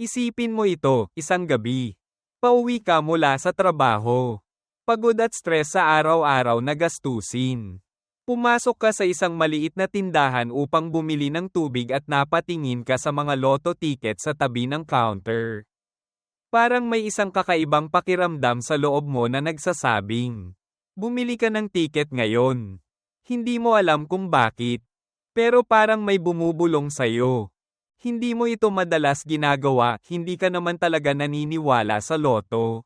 Isipin mo ito, isang gabi. Pauwi ka mula sa trabaho. Pagod at stress sa araw-araw na gastusin. Pumasok ka sa isang maliit na tindahan upang bumili ng tubig at napatingin ka sa mga loto ticket sa tabi ng counter. Parang may isang kakaibang pakiramdam sa loob mo na nagsasabing, bumili ka ng ticket ngayon. Hindi mo alam kung bakit. Pero parang may bumubulong sa'yo. Hindi mo ito madalas ginagawa, hindi ka naman talaga naniniwala sa loto.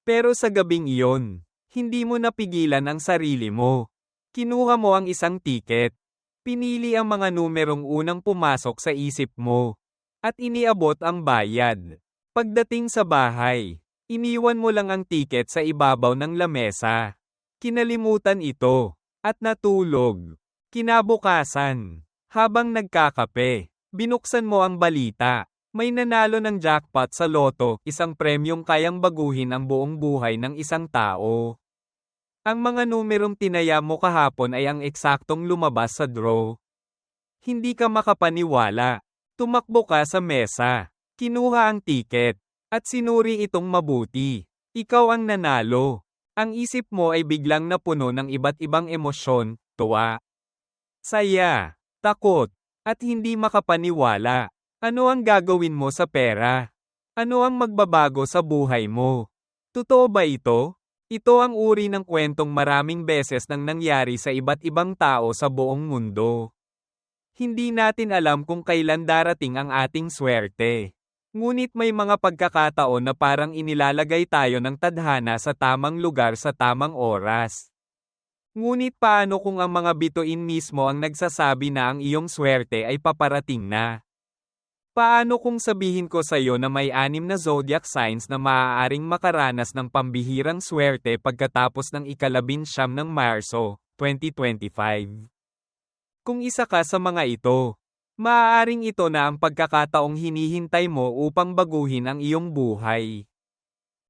Pero sa gabing iyon, hindi mo napigilan ang sarili mo. Kinuha mo ang isang tiket. Pinili ang mga numerong unang pumasok sa isip mo. At iniabot ang bayad. Pagdating sa bahay, iniwan mo lang ang tiket sa ibabaw ng lamesa. Kinalimutan ito. At natulog. Kinabukasan, habang nagkakape, binuksan mo ang balita. May nanalo ng jackpot sa loto, isang premyong kayang baguhin ang buong buhay ng isang tao. Ang mga numerong tinaya mo kahapon ay ang eksaktong lumabas sa draw. Hindi ka makapaniwala. Tumakbo ka sa mesa. Kinuha ang tiket. At sinuri itong mabuti. Ikaw ang nanalo. Ang isip mo ay biglang napuno ng iba't ibang emosyon, tuwa, saya, takot, at hindi makapaniwala. Ano ang gagawin mo sa pera? Ano ang magbabago sa buhay mo? Totoo ba ito? Ito ang uri ng kwentong maraming beses nang nangyari sa iba't ibang tao sa buong mundo. Hindi natin alam kung kailan darating ang ating swerte. Ngunit may mga pagkakataon na parang inilalagay tayo ng tadhana sa tamang lugar sa tamang oras. Ngunit paano kung ang mga bituin mismo ang nagsasabi na ang iyong swerte ay paparating na? Paano kung sabihin ko sa iyo na may 6 na zodiac signs na maaaring makaranas ng pambihirang swerte pagkatapos ng ika-19 ng Marso, 2025? Kung isa ka sa mga ito, maaaring ito na ang pagkakataong hinihintay mo upang baguhin ang iyong buhay.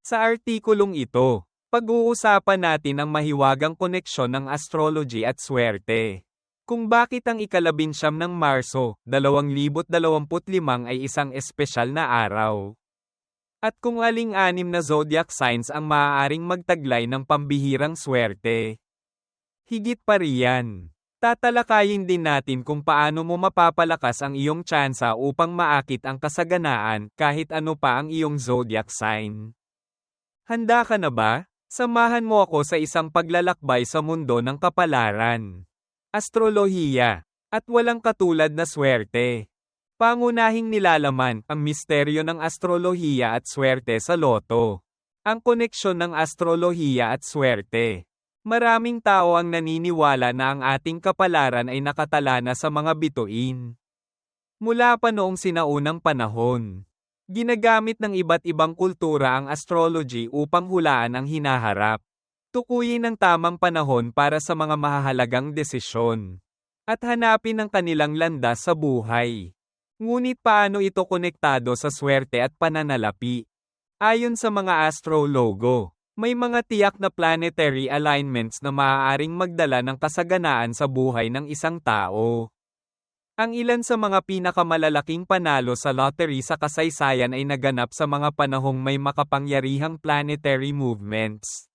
Sa artikulong ito, pag-uusapan natin ang mahiwagang koneksyon ng astrology at swerte. Kung bakit ang ika-19 ng Marso, 2025 ay isang espesyal na araw. At kung aling 6 na zodiac signs ang maaaring magtaglay ng pambihirang swerte. Higit pa riyan, tatalakayin din natin kung paano mo mapapalakas ang iyong tsansa upang maakit ang kasaganaan kahit ano pa ang iyong zodiac sign. Handa ka na ba? Samahan mo ako sa isang paglalakbay sa mundo ng kapalaran. Astrolohiya, at walang katulad na swerte. Pangunahing nilalaman ang misteryo ng astrolohiya at swerte sa loto. Ang koneksyon ng astrolohiya at swerte. Maraming tao ang naniniwala na ang ating kapalaran ay nakatala na sa mga bituin. Mula pa noong sinaunang panahon, ginagamit ng iba't ibang kultura ang astrology upang hulaan ang hinaharap. Tukuyin ang tamang panahon para sa mga mahahalagang desisyon. At hanapin ang kanilang landas sa buhay. Ngunit paano ito konektado sa swerte at pananalapi? Ayon sa mga astrologo, may mga tiyak na planetary alignments na maaaring magdala ng kasaganaan sa buhay ng isang tao. Ang ilan sa mga pinakamalalaking panalo sa lottery sa kasaysayan ay naganap sa mga panahong may makapangyarihang planetary movements.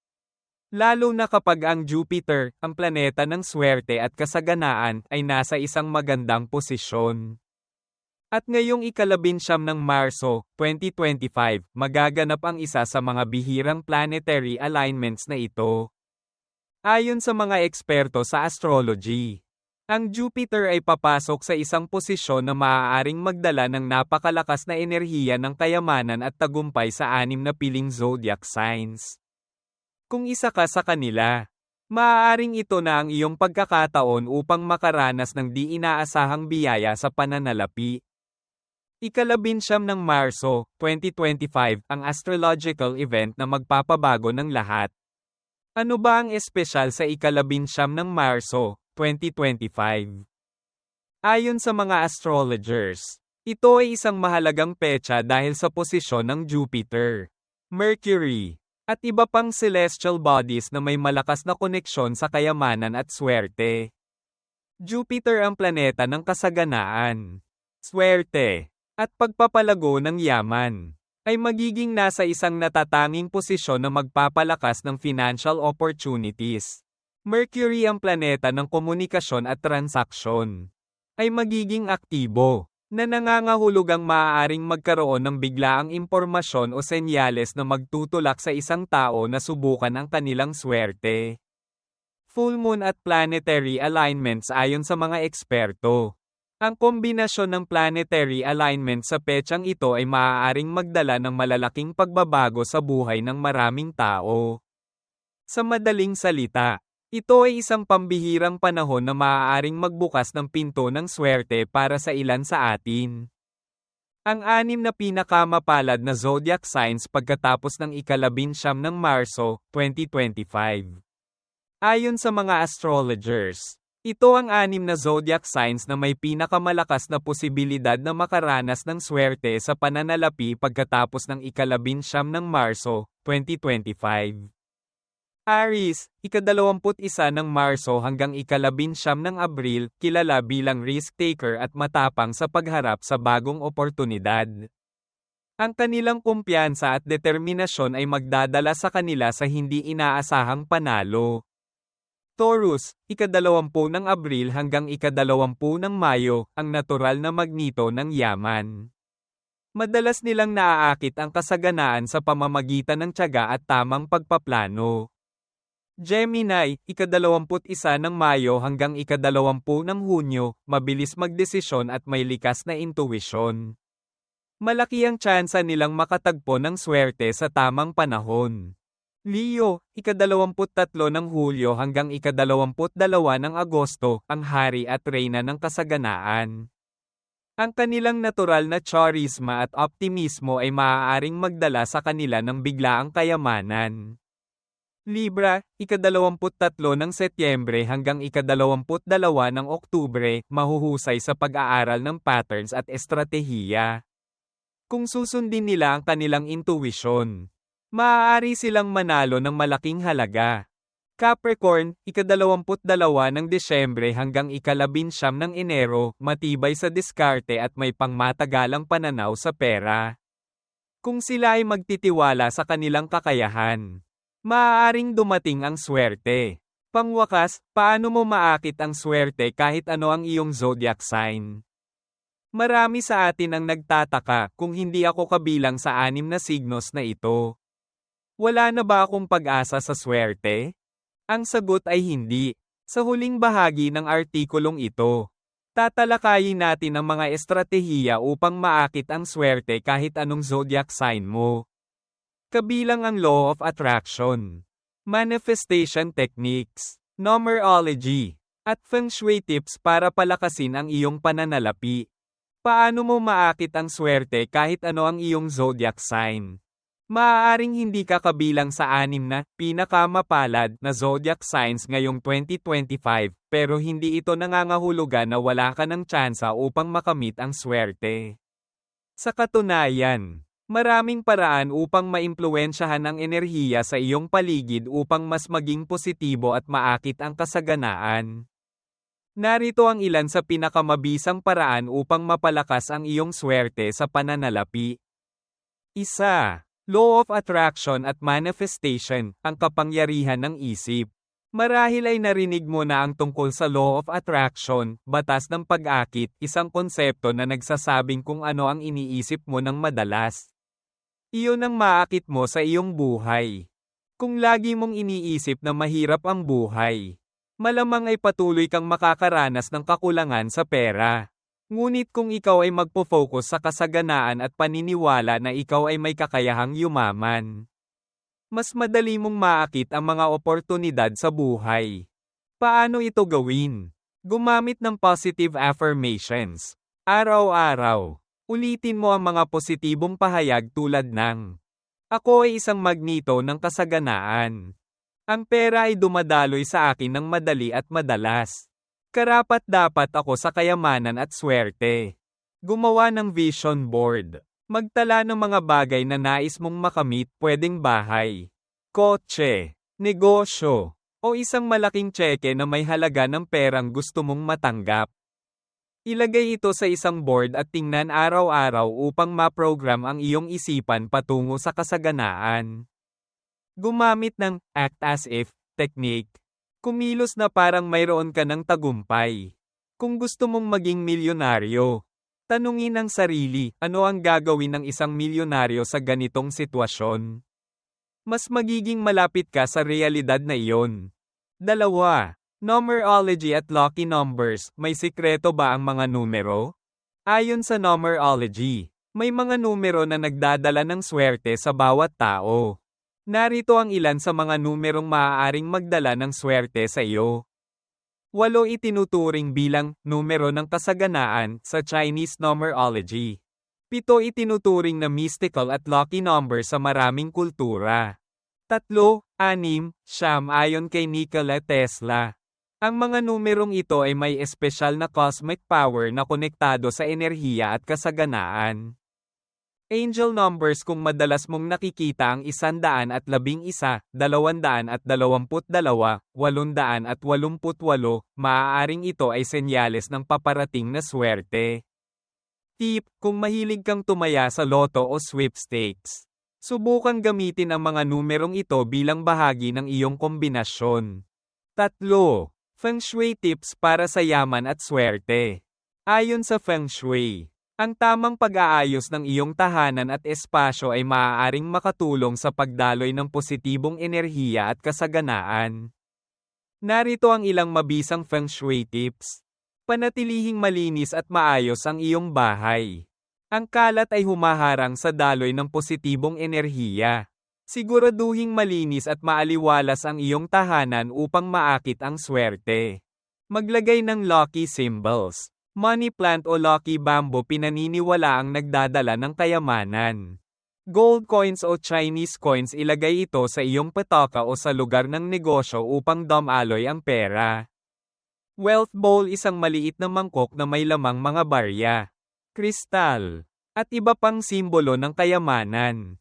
Lalo na kapag ang Jupiter, ang planeta ng swerte at kasaganaan, ay nasa isang magandang posisyon. At ngayong ika-19 ng Marso, 2025, magaganap ang isa sa mga bihirang planetary alignments na ito. Ayon sa mga eksperto sa astrology, ang Jupiter ay papasok sa isang posisyon na maaaring magdala ng napakalakas na enerhiya ng kayamanan at tagumpay sa 6 na piling zodiac signs. Kung isa ka sa kanila, maaaring ito na ang iyong pagkakataon upang makaranas ng di inaasahang biyaya sa pananalapi. Ika-19 ng Marso, 2025, ang astrological event na magpapabago ng lahat. Ano ba ang espesyal sa ika-19 ng Marso, 2025? Ayon sa mga astrologers, ito ay isang mahalagang petsa dahil sa posisyon ng Jupiter, Mercury, at iba pang celestial bodies na may malakas na koneksyon sa kayamanan at swerte. Jupiter ang planeta ng kasaganaan, swerte, at pagpapalago ng yaman, ay magiging nasa isang natatanging posisyon na magpapalakas ng financial opportunities. Mercury, ang planeta ng komunikasyon at transaksyon, ay magiging aktibo, na nangangahulugang maaaring magkaroon ng biglaang impormasyon o senyales na magtutulak sa isang tao na subukan ang kanilang swerte. Full moon at planetary alignments. Ayon sa mga eksperto, ang kombinasyon ng planetary alignment sa petsang ito ay maaaring magdala ng malalaking pagbabago sa buhay ng maraming tao. Sa madaling salita, ito ay isang pambihirang panahon na maaaring magbukas ng pinto ng swerte para sa ilan sa atin. Ang 6 na pinakamapalad na zodiac signs pagkatapos ng ika-19 ng Marso, 2025. Ayon sa mga astrologers, ito ang 6 na zodiac signs na may pinakamalakas na posibilidad na makaranas ng swerte sa pananalapi pagkatapos ng ika-19 ng Marso, 2025. Aries, ika-21 ng Marso hanggang ika-19 ng Abril, kilala bilang risk-taker at matapang sa pagharap sa bagong oportunidad. Ang kanilang kumpiyansa at determinasyon ay magdadala sa kanila sa hindi inaasahang panalo. Taurus, ika-20 ng Abril hanggang ika-20 ng Mayo, ang natural na magnito ng yaman. Madalas nilang naaakit ang kasaganaan sa pamamagitan ng tiyaga at tamang pagpaplano. Gemini, ika-21 ng Mayo hanggang ika-20 ng Hunyo, mabilis magdesisyon at may likas na intuwisyon. Malaki ang tsansa nilang makatagpo ng swerte sa tamang panahon. Leo, ika-23 ng Hulyo hanggang ika-22 ng Agosto, ang hari at reyna ng kasaganaan. Ang kanilang natural na charisma at optimismo ay maaaring magdala sa kanila ng biglaang kayamanan. Libra, ika-23 ng Setyembre hanggang ika-22 ng Oktubre, mahuhusay sa pag-aaral ng patterns at estratehiya. Kung susundin nila ang kanilang intuwisyon, maaari silang manalo ng malaking halaga. Capricorn, ika-22 ng Desyembre hanggang ika-19 ng Enero, matibay sa diskarte at may pangmatagalang pananaw sa pera. Kung sila ay magtitiwala sa kanilang kakayahan, maaaring dumating ang swerte. Pangwakas, paano mo maakit ang swerte kahit ano ang iyong zodiac sign? Marami sa atin ang nagtataka kung hindi ako kabilang sa 6 na signos na ito. Wala na ba akong pag-asa sa swerte? Ang sagot ay hindi. Sa huling bahagi ng artikulong ito, tatalakayin natin ang mga estratehiya upang maakit ang swerte kahit anong zodiac sign mo. Kabilang ang Law of Attraction, Manifestation Techniques, Numerology, at Feng Shui tips para palakasin ang iyong pananalapi. Paano mo maakit ang swerte kahit ano ang iyong zodiac sign? Maaaring hindi ka kabilang sa 6 na pinakamapalad na zodiac signs ngayong 2025, pero hindi ito nangangahulugan na wala ka ng tsansa upang makamit ang swerte. Sa katunayan, maraming paraan upang maimpluwensyahan ang enerhiya sa iyong paligid upang mas maging positibo at maakit ang kasaganaan. Narito ang ilan sa pinakamabisang paraan upang mapalakas ang iyong swerte sa pananalapi. 1. Law of Attraction at Manifestation, ang kapangyarihan ng isip. Marahil ay narinig mo na ang tungkol sa Law of Attraction, batas ng pag-akit, isang konsepto na nagsasabing kung ano ang iniisip mo ng madalas. Iyon ang maakit mo sa iyong buhay. Kung lagi mong iniisip na mahirap ang buhay, malamang ay patuloy kang makakaranas ng kakulangan sa pera. Ngunit kung ikaw ay magpo-focus sa kasaganaan at paniniwala na ikaw ay may kakayahang yumaman, mas madali mong maakit ang mga oportunidad sa buhay. Paano ito gawin? Gumamit ng positive affirmations. Araw-araw, ulitin mo ang mga positibong pahayag tulad ng, "Ako ay isang magnito ng kasaganaan. Ang pera ay dumadaloy sa akin ng madali at madalas. Karapat-dapat ako sa kayamanan at swerte." Gumawa ng vision board. Magtala ng mga bagay na nais mong makamit, pwedeng bahay, kotse, negosyo, o isang malaking tseke na may halaga ng perang gusto mong matanggap. Ilagay ito sa isang board at tingnan araw-araw upang ma-program ang iyong isipan patungo sa kasaganaan. Gumamit ng act as if technique. Kumilos na parang mayroon ka ng tagumpay. Kung gusto mong maging milyonaryo, tanungin ang sarili, ano ang gagawin ng isang milyonaryo sa ganitong sitwasyon? Mas magiging malapit ka sa realidad na iyon. 2. Numerology at lucky numbers, may sikreto ba ang mga numero? Ayon sa numerology, may mga numero na nagdadala ng swerte sa bawat tao. Narito ang ilan sa mga numerong maaaring magdala ng swerte sa iyo. 8 itinuturing bilang numero ng kasaganaan sa Chinese numerology. 7 itinuturing na mystical at lucky number sa maraming kultura. 3, 6, 9 ayon kay Nikola Tesla. Ang mga numerong ito ay may espesyal na cosmic power na konektado sa enerhiya at kasaganaan. Angel numbers, kung madalas mong nakikita ang 111, 222, 888, maaaring ito ay senyales ng paparating na swerte. Tip, kung mahilig kang tumaya sa loto o sweepstakes, subukan gamitin ang mga numerong ito bilang bahagi ng iyong kombinasyon. 3. Feng Shui tips para sa yaman at swerte. Ayon sa Feng Shui, ang tamang pag-aayos ng iyong tahanan at espasyo ay maaaring makatulong sa pagdaloy ng positibong enerhiya at kasaganaan. Narito ang ilang mabisang Feng Shui tips. Panatilihing malinis at maayos ang iyong bahay. Ang kalat ay humaharang sa daloy ng positibong enerhiya. Siguraduhing malinis at maaliwalas ang iyong tahanan upang maakit ang swerte. Maglagay ng lucky symbols. Money plant o lucky bamboo, pinaniniwala ang nagdadala ng kayamanan. Gold coins o Chinese coins, ilagay ito sa iyong pataka o sa lugar ng negosyo upang dumaloy ang pera. Wealth bowl, isang maliit na mangkok na may lamang mga barya, kristal, at iba pang simbolo ng kayamanan.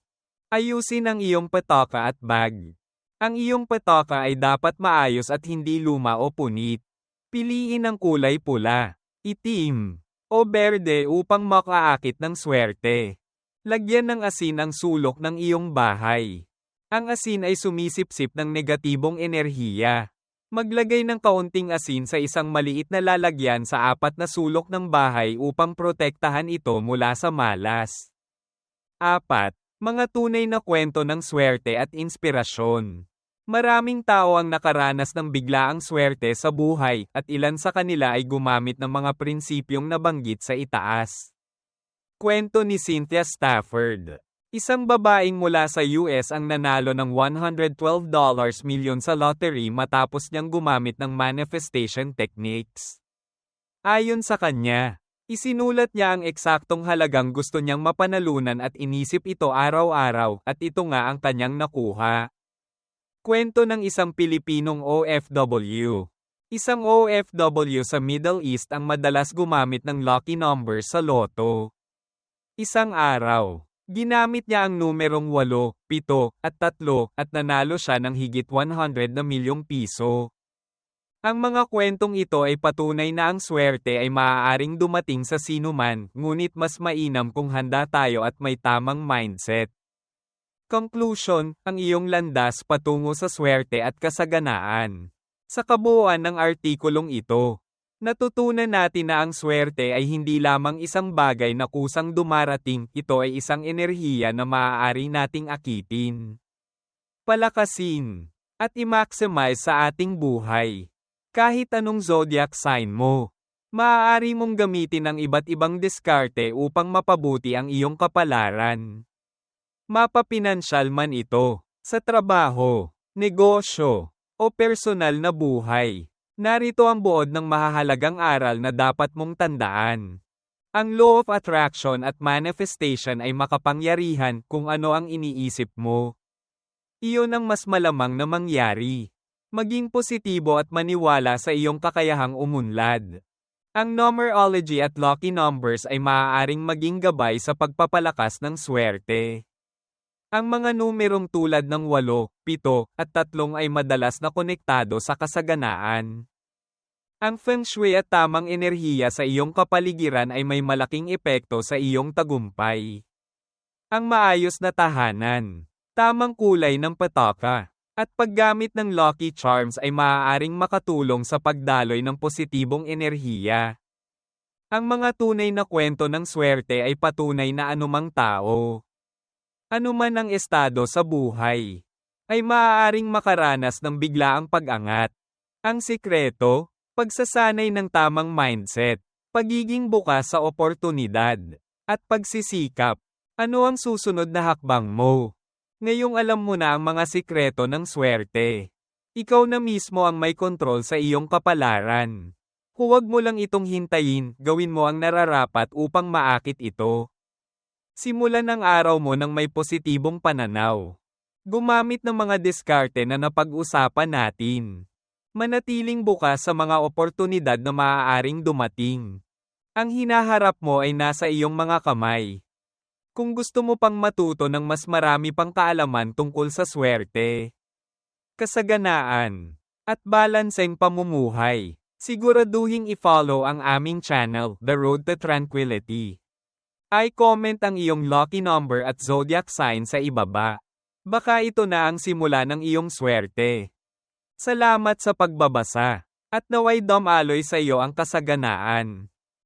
Ayusin ang iyong pataka at bag. Ang iyong pataka ay dapat maayos at hindi luma o punit. Piliin ang kulay pula, itim, o berde upang makaakit ng swerte. Lagyan ng asin ang sulok ng iyong bahay. Ang asin ay sumisipsip ng negatibong enerhiya. Maglagay ng kaunting asin sa isang maliit na lalagyan sa 4 na sulok ng bahay upang protektahan ito mula sa malas. 4. Mga tunay na kwento ng swerte at inspirasyon. Maraming tao ang nakaranas ng biglaang swerte sa buhay, at ilan sa kanila ay gumamit ng mga prinsipyong nabanggit sa itaas. Kwento ni Cynthia Stafford. Isang babaeng mula sa US ang nanalo ng $112 milyon sa lottery matapos niyang gumamit ng manifestation techniques. Ayon sa kanya, isinulat niya ang eksaktong halagang gusto niyang mapanalunan at inisip ito araw-araw, at ito nga ang kanyang nakuha. Kwento ng isang Pilipinong OFW. Isang OFW sa Middle East ang madalas gumamit ng lucky numbers sa loto. Isang araw, ginamit niya ang numerong 8, 7, at 3, at nanalo siya ng higit 100 na milyong piso. Ang mga kwentong ito ay patunay na ang swerte ay maaaring dumating sa sinuman, ngunit mas mainam kung handa tayo at may tamang mindset. Conclusion, ang iyong landas patungo sa swerte at kasaganaan. Sa kabuuan ng artikulong ito, natutunan natin na ang swerte ay hindi lamang isang bagay na kusang dumarating, ito ay isang enerhiya na maaari nating akitin, palakasin, at i-maximize sa ating buhay. Kahit anong zodiac sign mo, maaari mong gamitin ang iba't ibang diskarte upang mapabuti ang iyong kapalaran. Mapapinansyal man ito, sa trabaho, negosyo, o personal na buhay. Narito ang buod ng mahahalagang aral na dapat mong tandaan. Ang law of attraction at manifestation ay makapangyarihan kung ano ang iniisip mo. Iyon ang mas malamang na mangyari. Maging positibo at maniwala sa iyong kakayahang umunlad. Ang numerology at lucky numbers ay maaaring maging gabay sa pagpapalakas ng swerte. Ang mga numerong tulad ng 8, 7, at 3 ay madalas na konektado sa kasaganaan. Ang feng shui at tamang enerhiya sa iyong kapaligiran ay may malaking epekto sa iyong tagumpay. Ang maayos na tahanan, tamang kulay ng pataka, at paggamit ng lucky charms ay maaaring makatulong sa pagdaloy ng positibong enerhiya. Ang mga tunay na kwento ng swerte ay patunay na anumang tao, anuman ang estado sa buhay, ay maaaring makaranas ng biglaang pag-angat. Ang sikreto, pagsasanay ng tamang mindset, pagiging bukas sa oportunidad, at pagsisikap. Ano ang susunod na hakbang mo? Ngayong alam mo na ang mga sikreto ng swerte. Ikaw na mismo ang may kontrol sa iyong kapalaran. Huwag mo lang itong hintayin, gawin mo ang nararapat upang maakit ito. Simulan ang araw mo ng may positibong pananaw. Gumamit ng mga diskarte na napag-usapan natin. Manatiling bukas sa mga oportunidad na maaaring dumating. Ang hinaharap mo ay nasa iyong mga kamay. Kung gusto mo pang matuto ng mas marami pang kaalaman tungkol sa swerte, kasaganaan, at balanseng pamumuhay, siguraduhing i-follow ang aming channel, The Road to Tranquility. I-comment ang iyong lucky number at zodiac sign sa ibaba. Baka ito na ang simula ng iyong swerte. Salamat sa pagbabasa, at naway dumaloy sa iyo ang kasaganaan.